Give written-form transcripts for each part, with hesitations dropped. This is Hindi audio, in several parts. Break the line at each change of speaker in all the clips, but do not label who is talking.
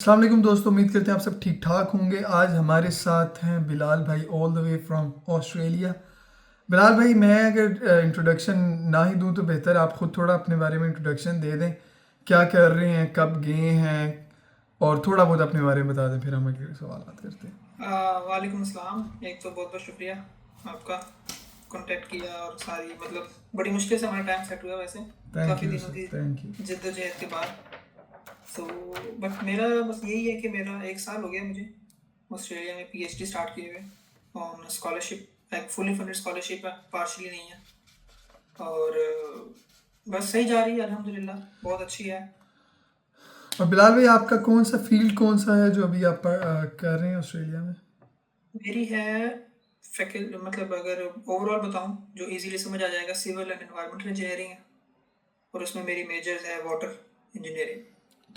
अस्सलाम वालेकुम दोस्तों, उम्मीद करते हैं आप सब ठीक ठाक होंगे। आज हमारे साथ हैं बिलाल भाई all the way from Australia. Bilal भाई, मैं अगर इंट्रोडक्शन ना ही दूं तो बेहतर आप खुद थोड़ा अपने बारे में इंट्रोडक्शन दे दें। क्या कर रहे हैं, कब गए हैं, और थोड़ा बहुत अपने बारे में बता दें, फिर हम अगले सवाल करते हैं।
वालेकुम अस्सलाम। एक तो बहुत बहुत शुक्रिया आपका कांटेक्ट किया और सारी मतलब बड़ी मुश्किल से हमारा टाइम सेट हुआ वैसे
थैंक
काफ़ी
यू
दिनों
सर,
की
थैंक यू।
जद्दोजहद के बाद। सो बट मेरा बस यही है कि मेरा 1 साल हो गया मुझे ऑस्ट्रेलिया में पीएचडी स्टार्ट किए हुए ऑन स्कॉलरशिप। एक फुली फंडेड स्कॉलरशिप है, पार्शली नहीं है। और बस सही जा रही है अल्हम्दुलिल्लाह, बहुत अच्छी है।
और बिलाल भाई, आपका कौन सा फील्ड कौन सा है जो अभी आप कर रहे हैं ऑस्ट्रेलिया में?
मेरी है फैकल मतलब अगर ओवरऑल बताऊं जो इजीली समझ आ जाएगा, सिविल एंड एनवायरमेंटल इंजीनियरिंग है। और उसमें मेरी मेजर्स है वाटर इंजीनियरिंग।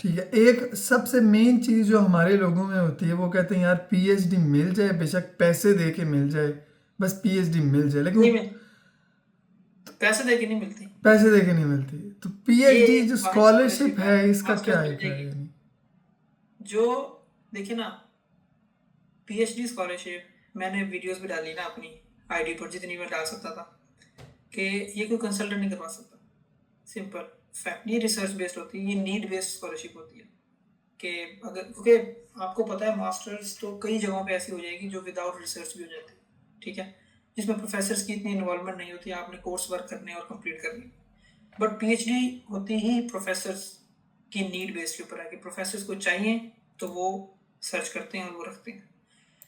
ठीक है। एक सबसे मेन चीज़ जो हमारे लोगों में होती है, वो कहते हैं यार पीएचडी मिल जाए, बेशक पैसे दे के मिल जाए, बस पीएचडी मिल जाए, लेकिन वो
नहीं, में पैसे दे के नहीं मिलती।
पैसे दे के नहीं मिलती। तो
ये
पीएचडी
एक
जो
वाहिद
स्कॉलरशिप
स्कॉलरशिप है,
है, इसका क्या
मास्टर्स
है
मिल जाएगी।
यानी?
जो देखिए ना, पीएचडी स्कॉलरशिप मैंने वीडियोस भी डाली ना अपनी आईडी पर, जितनी मैं डाल सकता था, कि ये कोई कंसल्टेंट नहीं करवा सकता। सिंपल फैक्ट, ये रिसर्च बेस्ड होती है, ये नीड बेस्ड स्कॉलरशिप होती है। कि अगर क्योंकि आपको पता है मास्टर्स तो कई जगहों पे ऐसी हो जाएगी जो विदाउट रिसर्च भी हो जाती है, ठीक है, जिसमें प्रोफेसर्स की इतनी इन्वॉल्वमेंट नहीं होती, आपने कोर्स वर्क करने और कंप्लीट करनी। बट पीएचडी होती ही प्रोफेसर्स की नीड बेस्ड के ऊपर है कि प्रोफेसर्स को चाहिए तो वो सर्च करते हैं और वो रखते हैं।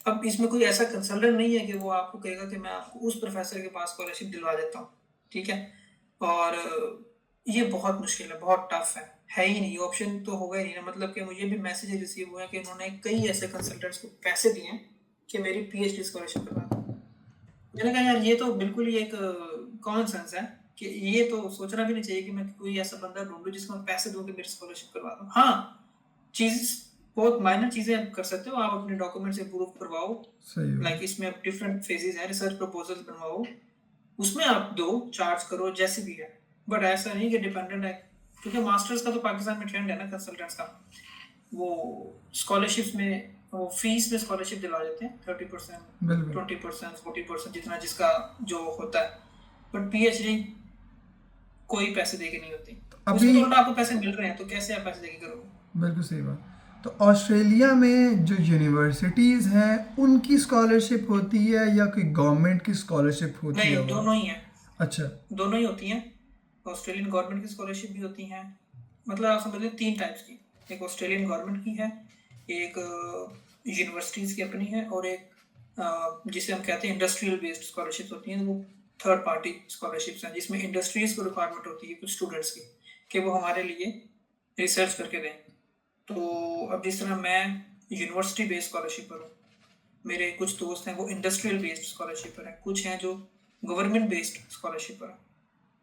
अब इसमें कोई ऐसा कंसल्टेंट नहीं है कि वो आपको कहेगा कि मैं आपको उस प्रोफेसर के पास स्कॉलरशिप दिलवा देता हूँ, ठीक है। और ये बहुत मुश्किल है, बहुत टफ है ही नहीं, ऑप्शन तो होगा ही नहीं ना। मतलब कि मुझे भी मैसेज रिसीव हुए हैं कि उन्होंने कई ऐसे कंसल्टेंट्स को पैसे दिए हैं कि मेरी पीएचडी स्कॉलरशिप करवा दो। मैंने कहा यार ये तो बिल्कुल ही एक कॉमन सेंस है कि ये तो सोचना भी नहीं चाहिए कि मैं कोई ऐसा बंदा ढूंढूं जिसको मैं पैसे दूं कि मेरी स्कॉलरशिप करवा दूं। हाँ, चीज बहुत माइनर चीजें आप कर सकते हो, आप अपने डॉक्यूमेंट्स इंप्रूव करवाओ।
सही
लाइक
बात।
इसमें अब डिफरेंट फेजेस हैं, रिसर्च प्रपोजल बनवाओ, उसमें आप दो, चार्ज करो जैसे भी है। बट ऐसा नहीं कि डिपेंडेंट है, क्योंकि मास्टर्स का तो पाकिस्तान में ट्रेंड है ना कंसल्टेंट्स का, वो स्कॉलरशिप्स में वो फीस में स्कॉलरशिप दिलवा देते हैं 30%,
बिल्कुल।
20%, 40%, जितना जिसका जो होता है। बट पीएचडी कोई पैसे दे के नहीं होती,
अभी
उसमें तो उल्टा आपको पैसे मिल रहे हैं, तो कैसे आप पैसे दे के करोगे।
बिल्कुल सही बात। तो ऑस्ट्रेलिया में जो यूनिवर्सिटीज़ हैं, उनकी स्कॉलरशिप होती है या कोई गवर्नमेंट की स्कॉलरशिप होती है
नहीं,
वहाँ?
दोनों ही है,
अच्छा।
दोनों ही होती हैं। ऑस्ट्रेलियन गवर्नमेंट की स्कॉलरशिप भी होती हैं। मतलब आप समझ लीजिए 3 टाइप्स की, एक ऑस्ट्रेलियन गवर्नमेंट की है, एक यूनिवर्सिटीज़ की अपनी है, और एक जिसे हम कहते हैं इंडस्ट्रियल बेस्ड स्कॉलरशिप होती हैं। वो थर्ड पार्टी स्कॉलरशिप्स हैं जिसमें इंडस्ट्रीज़ को रिक्वायरमेंट होती है कुछ स्टूडेंट्स की कि वो हमारे लिए रिसर्च करके दें। तो अब जिस तरह मैं यूनिवर्सिटी बेस्ड स्कॉलरशिप पर हूँ, मेरे कुछ दोस्त हैं वो इंडस्ट्रियल बेस्ड स्कॉलरशिप पर हैं, कुछ हैं जो गवर्नमेंट बेस्ड स्कॉलरशिप पर हैं।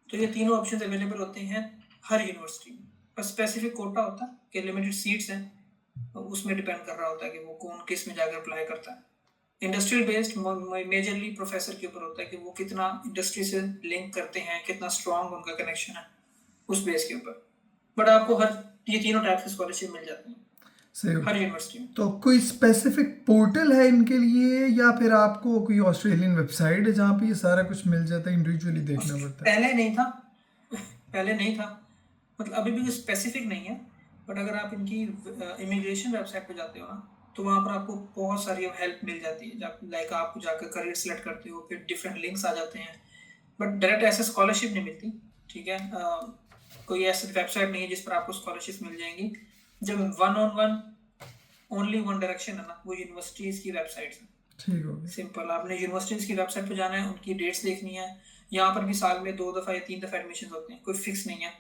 तो ये तीनों ऑप्शन अवेलेबल होते हैं हर यूनिवर्सिटी में। पर स्पेसिफिक कोटा होता है कि लिमिटेड सीट्स हैं, उसमें डिपेंड कर रहा होता है कि वो कौन किस में जाकर अप्लाई करता है। इंडस्ट्रियल बेस्ड मेजरली प्रोफेसर के ऊपर होता है कि वो कितना इंडस्ट्री से लिंक करते हैं, कितना स्ट्रॉन्ग उनका कनेक्शन है, उस बेस के ऊपर। बट आपको हर ये तीनों टाइप की स्कॉलरशिप मिल जाती है
सही
हर
बात।
यूनिवर्सिटी में।
तो कोई स्पेसिफिक पोर्टल है इनके लिए, या फिर आपको कोई ऑस्ट्रेलियन वेबसाइट है जहाँ पे ये सारा कुछ मिल जाता है, इंडिविजुअली देखना पड़ता है?
पहले नहीं था, पहले नहीं था, मतलब अभी भी स्पेसिफिक नहीं है। बट अगर आप इनकी इमिग्रेशन वेबसाइट पे जाते हो ना, तो वहाँ पर आपको बहुत सारी हेल्प मिल जाती है। जब लाइक आप जाकर करियर सेलेक्ट करते हो, फिर डिफरेंट लिंक्स आ जाते हैं। बट डायरेक्ट ऐसे स्कॉलरशिप नहीं मिलती, ठीक है। कोई ऐसी वेबसाइट नहीं है जिस पर आपको स्कॉलरशिप मिल जाएंगी। जब one on one only one direction है ना, वो यूनिवर्सिटीज़ की वेबसाइट्स हैं।
ठीक हो गया।
सिंपल, आपने यूनिवर्सिटीज़ की वेबसाइट पर जाना है, उनकी डेट्स देखनी है। यहाँ पर भी साल में 2 दफ़ा या 3 दफ़ा एडमिशन होते हैं, कोई फिक्स नहीं है।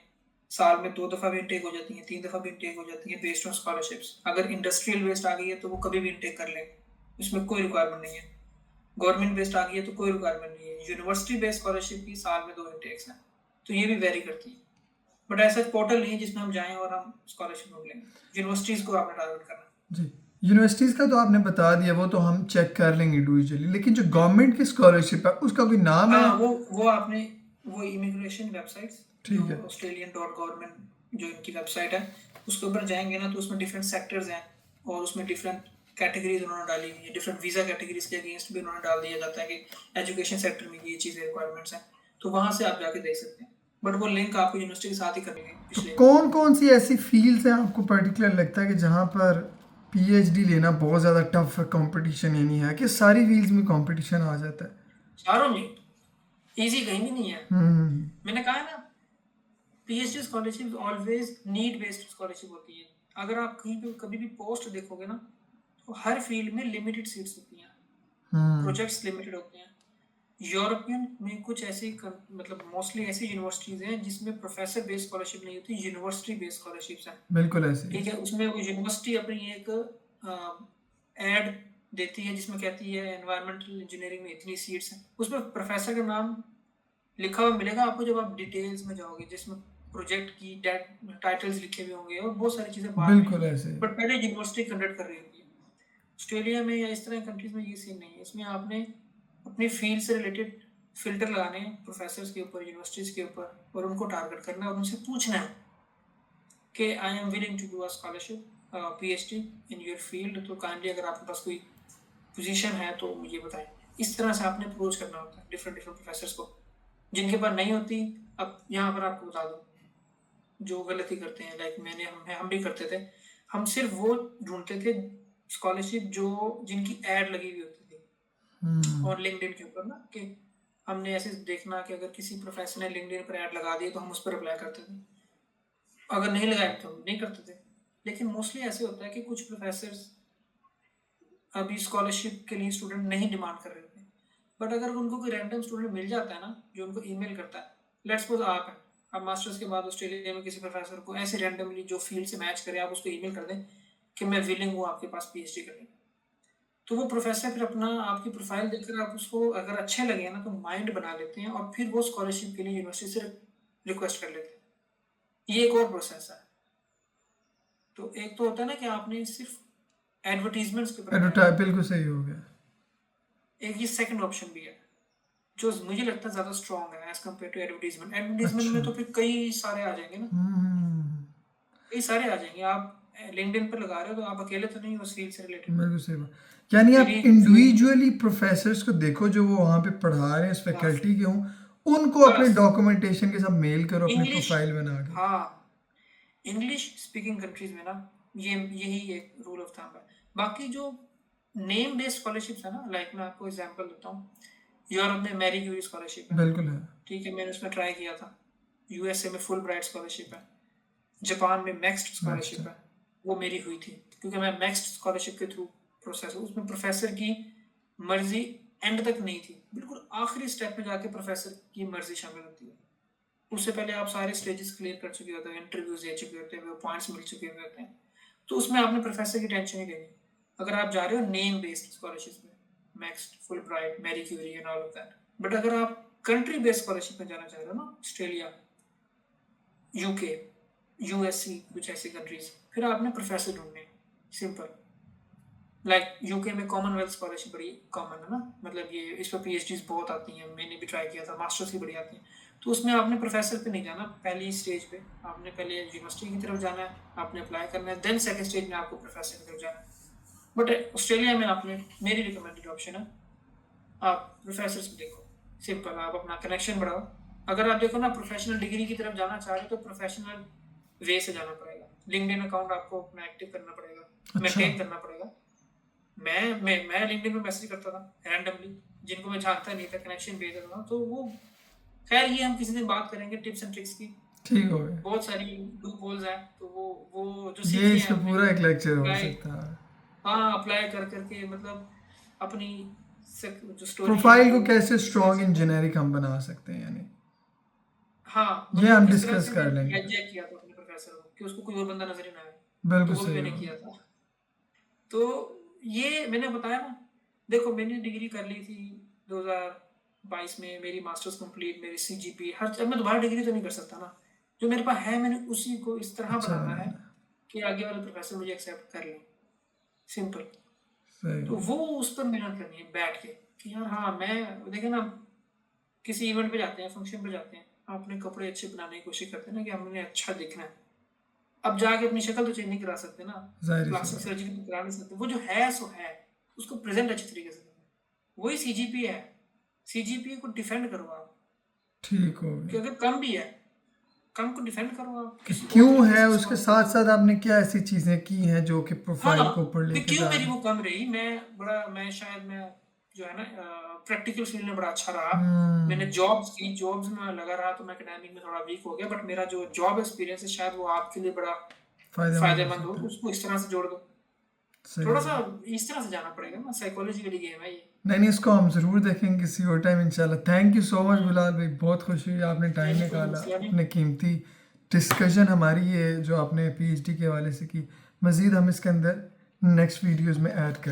साल में 2 दफ़ा भी इंटेक हो जाती है, 3 दफ़ा भी इंटेक हो जाती है बेस्ड ऑन स्कॉलरशिप्स। अगर इंडस्ट्रियल बेस्ड आ गई है तो वो कभी भी इंटेक कर लें, इसमें कोई रिक्वायरमेंट नहीं है। गवर्नमेंट बेस्ड आ गई है तो कोई रिक्वायरमेंट नहीं है। यूनिवर्सिटी बेस्ड स्कॉलरशिप की साल में 2 इंटेक्स हैं, तो ये भी वेरी करती है। बट ऐसा पोर्टल नहीं है जिसमें हम जाएं और हम स्कॉलरशिप ढूंढ लेंगे। यूनिवर्सिटीज़ को आपने टारगेट करना।
जी। यूनिवर्सिटीज़ का तो आपने बता दिया, वो तो हम चेक कर लेंगे इंडिविजुअली, लेकिन जो गवर्नमेंट की स्कॉलरशिप है उसका कोई नाम है?
हाँ, वो आपने वो इमिग्रेशन वेबसाइट्स, जो
ठीक है।
ऑस्ट्रेलियन डॉट गवर्नमेंट जो इनकी वेबसाइट है, उसके ऊपर जाएंगे ना तो उसमें डिफरेंट सेक्टर्स हैं और उसमें डिफरेंट कैटेगरीज उन्होंने डाली हुई है, डिफरेंट वीज़ा कैटेगरीज के अगेंस्ट भी उन्होंने डाल दिया जाता है कि एजुकेशन सेक्टर में ये चीज़ें रिक्वायरमेंट्स हैं, तो वहाँ से आप जाके देख सकते हैं। बट वो लिंक आपको यूनिवर्सिटी के साथ ही करेंगे
तो
पिछले।
कौन कौन सी ऐसी फील्ड्स हैं आपको पर्टिकुलर लगता है कि जहाँ पर पीएचडी लेना बहुत ज़्यादा टफ कंपटीशन यानी है कि सारी फील्ड्स में कंपटीशन आ जाता है?
चारों में ईजी कहीं भी नहीं है।
हम्म।
मैंने कहा है ना, PhD scholarship always need based scholarship होती है। अगर आप कहीं पे कभी भी पोस्ट देखोगे ना, तो हर फील्ड में लिमिटेड सीट्स होती हैं,
हम्म।
प्रोजेक्ट्स लिमिटेड होते हैं। यूरोपियन में कुछ ऐसी मतलब मोस्टली ऐसी यूनिवर्सिटीज़ हैं जिसमें प्रोफेसर बेस्ड स्कॉलरशिप नहीं होती, यूनिवर्सिटी बेस्ड स्कॉलरशिप्स हैं।
बिल्कुल ऐसे ही।
ठीक है, उसमें वो यूनिवर्सिटी अपनी एक एड देती है जिसमें कहती है एनवायरमेंटल इंजीनियरिंग में इतनी सीट्स हैं, उसमें प्रोफेसर का नाम लिखा हुआ मिलेगा आपको जब आप डिटेल्स में जाओगे, जिसमें प्रोजेक्ट की टाइटल्स लिखे हुए होंगे और बहुत सारी चीज़ें बाद में
बिल्कुल
हैं,
ऐसे ही।
बट पहले यूनिवर्सिटी कंडक्ट कर रही होती है। ऑस्ट्रेलिया में या इस तरह कंट्रीज में ये सीन नहीं है। इसमें आपने अपनी फील्ड से रिलेटेड फिल्टर लगाने हैं प्रोफेसर्स के ऊपर, यूनिवर्सिटीज के ऊपर, और उनको टारगेट करना है और उनसे पूछना है कि I am willing to do a scholarship PhD in your field, तो काइंडली अगर आपके पास कोई पोजीशन है तो मुझे बताएं। इस तरह से आपने अप्रोच करना होता है डिफरेंट डिफरेंट प्रोफेसर्स को। जिनके पास नहीं होती, अब यहाँ पर आपको बता दूँ, जो गलती करते हैं, लाइक हम भी करते थे, हम सिर्फ वो ढूंढते थे स्कॉलरशिप जो जिनकी ऐड लगी हुई होती थी और लिंक्डइन के ऊपर ना, कि हमने ऐसे देखना कि अगर किसी प्रोफेसर ने लिंक्डइन पर ऐड लगा दी तो हम उस पर अप्लाई करते थे, अगर नहीं लगाए तो हम नहीं करते थे। लेकिन मोस्टली ऐसे होता है कि कुछ प्रोफेसर अभी स्कॉलरशिप के लिए स्टूडेंट नहीं डिमांड कर रहे होते, बट अगर उनको कोई रैंडम स्टूडेंट मिल जाता है ना जो उनको ईमेल करता है, लेट्स सपोज आप हैं, आप मास्टर्स के बाद ऑस्ट्रेलिया में किसी प्रोफेसर को ऐसे रैंडमली जो फील्ड से मैच करे आप उसको ईमेल कर दें कि मैं विलिंग हूँ आपके पास पीएचडी करने, तो वो प्रोफेसर फिर अपना आपकी प्रोफाइल देखकर आप उसको अगर अच्छे लगे ना तो माइंड बना लेते हैं और फिर वो स्कॉलरशिप के लिए यूनिवर्सिटी से रिक्वेस्ट कर लेते हैं। ये एक और प्रोसेस है। तो एक तो होता है ना कि आपने सिर्फ एडवर्टीजमेंट्स के ऊपर apply
एडवर्टाइज बिल्कुल सही हो गया।
किया। एक ये सेकंड ऑप्शन भी है जो मुझे लगता है ज़्यादा स्ट्रॉन्ग है as compared to advertisement. Advertisement
अच्छा।
में तो फिर कई सारे आ जाएंगे ना, कई सारे आ जाएंगे। आप लिंक्डइन पर लगा रहे हो तो आप अकेले तो नहीं हो उस फील्ड से रिलेटेड।
बिल्कुल सही बात। यानी
फिर
आप
एक फील्ड,
इंडिविजुअली प्रोफेसर्स को देखो जो वो वहाँ पे पढ़ा रहे हैं उस
बस
फैकल्टी के हों, उनको अपने
बस
डॉक्यूमेंटेशन के साथ मेल करो अपनी
इंग्लिश,
प्रोफाइल बना के।
हाँ, इंग्लिश स्पीकिंग कंट्रीज में ना ये यही एक रूल ऑफ थंब है। बाकी जो नेम बेस्ड स्कॉलरशिप्स है ना, लाइक मैं आपको एग्जांपल देता हूँ, यूरोप में मैरी क्यूरी स्कॉलरशिप है,
बिल्कुल है।
ठीक है, मैंने उसमें ट्राई किया था। यूएसए में फुल ब्राइट स्कॉलरशिप है, जापान में मैक्स्ड
नेक्स्ट
स्कॉलरशिप
है।
है, वो मेरी हुई थी क्योंकि मैं मैक्स्ड स्कॉलरशिप के थ्रू प्रोसेस, उसमें प्रोफेसर की मर्जी एंड तक नहीं थी, बिल्कुल आखिरी स्टेप में जाके प्रोफेसर की मर्जी शामिल होती है। उससे पहले आप सारे स्टेजेस क्लियर कर चुके होते हैं, इंटरव्यूज दे चुके होते हैं, पॉइंट्स मिल चुके होते हैं, तो उसमें आपने प्रोफेसर की टेंशन ही लेनी। अगर आप जा रहे हो नेम बेस्ड स्कॉलरशिप में, MEXT, full bright, Marie Curie and all of that, but अगर आप कंट्री बेस्ड स्कॉलरशिप में जाना चाह रहे हो ना, ऑस्ट्रेलिया, यूके, यूएससी, कुछ ऐसी कंट्रीज, फिर आपने प्रोफेसर ढूंढने, सिंपल। लाइक यूके में कॉमनवेल्थ स्कॉलरशिप बड़ी कॉमन है ना, मतलब ये इस पर पीएचडीज बहुत आती हैं, मैंने भी ट्राई किया था, मास्टर्स की बड़ी आती हैं। तो उसमें आपने प्रोफेसर पे नहीं जाना, पहली स्टेज पे आपने पहले यूनिवर्सिटी की तरफ जाना है, आपने अप्लाई करना है, देन सेकंड स्टेज में आपको प्रोफेसर की तरफ जाना है। बट ऑस्ट्रेलिया में आपने, मेरी रिकमेंडेड ऑप्शन है, आप प्रोफेसर्स को देखो, सिंपल, आप अपना कनेक्शन बढ़ाओ। अगर आप देखो ना प्रोफेशनल डिग्री की तरफ जाना चाह रहे हो तो प्रोफेशनल वे से जाना पड़ेगा, लिंक्डइन अकाउंट आपको अपना एक्टिव करना पड़ेगा,
अच्छा।
मेंटेन करना पड़ेगा। मैं लिंक्डइन में मैसेज करता था रैंडमली, जिनको मैं जानता नहीं था, कनेक्शन भेज देता था, तो वो, खैर ये हम किसी दिन बात करेंगे टिप्स एंड ट्रिक्स की,
ठीक हो गया।
बहुत सारी लूप होल्स हैं, तो वो जो
ये
सीखी
इस
हैं
पे
हमने
पूरा एक लेक्चर हो
अप्लाई,
सकता है।
हाँ अप्लाई कर करके, मतलब अपनी जो स्टोरी है
प्रोफाइल
वो
को कैसे
कह
स्ट्रॉन्ग इन
सकते हैं।
जेनेरिक हम बना सकते हैं यानी,
हाँ,
ये
मतलब
हम
किस तरह
डिस्कस
से
कर
मैंने
लेंगे।
हाईजैक किया था अपने प्रोफेसर को कि उसको कोई और बंदा नजर ही ना आए, तो
बिल्कुल
वो भी
सही
मैंने
हो
किया
गया।
था। तो ये मैंने बताया ना, देखो मैंने डिग्री कर ली थी 2022 में, मेरी मास्टर्स कंप्लीट, मेरी सीजीपी हर, अब मैं दोबारा डिग्री तो नहीं कर सकता ना, जो मेरे पास है मैंने उसी को इस तरह
अच्छा
बनाना है
बनाना है।
कि आगे वाले प्रोफेसर मुझे एक्सेप्ट कर लें, सिंपल।
सही
तो
है।
वो उस पर मेहनत करनी है बैठ के कि यार हाँ, मैं देखे ना, किसी इवेंट पे जाते हैं, फंक्शन पे जाते हैं, हम अपने कपड़े अच्छे बनाने की कोशिश करते हैं ना कि हमने अच्छा दिखना है, अब जाके अपनी शक्ल तो चेंज नहीं करा सकते ना,
जाहिर सी
प्लास्टिक
बात।
सर्जरी तो करा नहीं सकते, वो जो है सो है, उसको प्रेजेंट अच्छी तरीके से करो। वही सीजीपी है, सीजीपी को डिफेंड करो आप,
ठीक हो
कि
गया
अगर कम भी है, कम को डिफेंड करो आप
कि
किसी और
क्यों
तरीके
है,
से
उसके
सॉल्व
साथ
करो।
साथ आपने क्या ऐसी चीज़ें की हैं जो कि प्रोफाइल
हाँ,
को ऊपर
कि
लेके
क्यों
जा
मेरी
रही
वो
हैं।
कम रही, मैं शायद मैं जो है ना प्रैक्टिकल फील्ड में बड़ा अच्छा रहा। मैंने
हम्म,
जॉब्स की, जॉब्स में लगा रहा तो मैं एकेडमिक में थोड़ा वीक हो गया, बट मेरा जो जॉब एक्सपीरियंस है शायद वो आपके लिए बड़ा
फ़ायदेमंद हो
फायदेमंद हो,
सकता है।
उसको इस तरह से जोड़ दो।
सही
थोड़ा
है।
सा इस तरह से जाना पड़ेगा ना, साइकोलॉजिकली गेम है ये।
नहीं नहीं, इसको हम ज़रूर देखेंगे किसी और टाइम इंशाल्लाह। Thank you so much Bilal भाई, बहुत खुशी हुई आपने टाइम
नहीं कोई
निकाला,
मसला नहीं।
अपने कीमती डिस्कशन हमारी ये जो आपने पीएचडी के हवाले से की, मज़ीद हम इसके अंदर नेक्स्ट वीडियोस में ऐड करें।